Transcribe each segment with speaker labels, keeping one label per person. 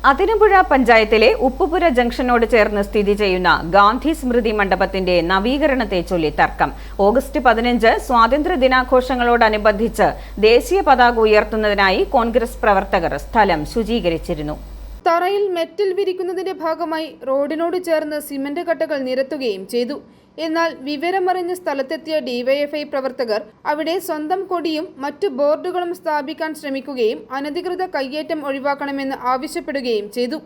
Speaker 1: അതിരമ്പുഴ പഞ്ചായത്തിലെ ഉപ്പുപുര ജംഗ്ഷനോട് ചേർന്ന് സ്ഥിതി ചെയ്യുന്ന ഗാന്ധി സ്മൃതി മണ്ഡപത്തിന്റെ നവീകരണത്തെ ചൊല്ലി തർക്കം. ഓഗസ്റ്റ് 15 സ്വാതന്ത്ര്യ ദിനാഘോഷങ്ങളോടനുബന്ധിച്ച് ദേശീയ പതാക ഉയർത്തുന്നതിനായി കോൺഗ്രസ് പ്രവർത്തകർ സ്ഥലം ശുചീകരിച്ചിരുന്നു.
Speaker 2: തറയിൽ മെറ്റൽ വിരിക്കുന്നതിന്റെ ഭാഗമായി റോഡിനോട് ചേർന്ന് സിമന്റ് കട്ടകൾ നിരത്തുകയും ചെയ്തു. എന്നാൽ വിവരമറിഞ്ഞ സ്ഥലത്തെത്തിയ ഡിവൈഎഫ്ഐ പ്രവർത്തകർ അവിടെ സ്വന്തം കൊടിയും മറ്റു ബോർഡുകളും സ്ഥാപിക്കാൻ ശ്രമിക്കുകയും അനധികൃത കയ്യേറ്റം ഒഴിവാക്കണമെന്ന് ആവശ്യപ്പെടുകയും ചെയ്തു.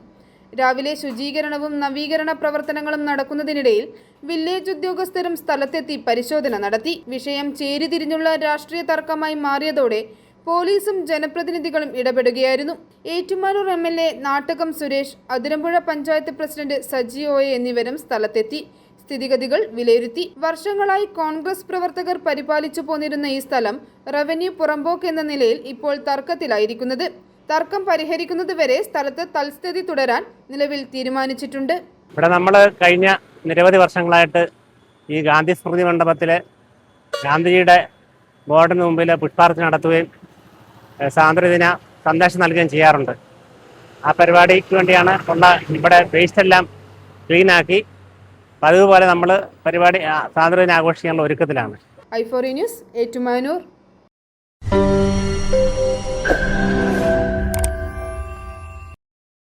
Speaker 2: രാവിലെ ശുചീകരണവും നവീകരണ പ്രവർത്തനങ്ങളും നടക്കുന്നതിനിടയിൽ വില്ലേജ് ഉദ്യോഗസ്ഥരും സ്ഥലത്തെത്തി പരിശോധന നടത്തി. വിഷയം ചേരിതിരിഞ്ഞുള്ള രാഷ്ട്രീയ തർക്കമായി മാറിയതോടെ പോലീസും ജനപ്രതിനിധികളും ഇടപെടുകയായിരുന്നു. Ettumanoor MLA Nattakam Suresh, Athirampuzha panchayat president Saji OA എന്നിവരും സ്ഥലത്തെത്തി സ്ഥിതിഗതികൾ വിലയിരുത്തി. വർഷങ്ങളായി കോൺഗ്രസ് പ്രവർത്തകർ പരിപാലിച്ചു പോന്നിരുന്ന ഈ സ്ഥലം റവന്യൂ പുറമ്പോക്ക് എന്ന നിലയിൽ ഇപ്പോൾ തർക്കത്തിലായിരിക്കുന്നത്. തർക്കം പരിഹരിക്കുന്നതുവരെ സ്ഥലത്ത് തൽസ്ഥിതി തുടരാൻ നിലവിൽ തീരുമാനിച്ചിട്ടുണ്ട്.
Speaker 3: ഇവിടെ നമ്മൾ കഴിഞ്ഞ നിരവധി വർഷങ്ങളായിട്ട് ഈ ഗാന്ധി സ്മൃതി മണ്ഡപത്തിലെ ഗാന്ധിജിയുടെ ബോർഡിന് മുമ്പിൽ പുഷ്പാർച്ചന നടത്തുകയും സ്വാതന്ത്ര്യദിന സന്ദേശം നൽകുകയും ചെയ്യാറുണ്ട്. ആ പരിപാടിക്ക് വേണ്ടിയാണ് ഇവിടെ വേസ്റ്റ് എല്ലാം ക്ലീനാക്കി പതിവ് പോലെ നമ്മൾ പരിപാടി സ്വാതന്ത്ര്യദിനം ആഘോഷിക്കാനുള്ള ഒരുക്കത്തിലാണ്.
Speaker 2: i4 news, Ettumanoor.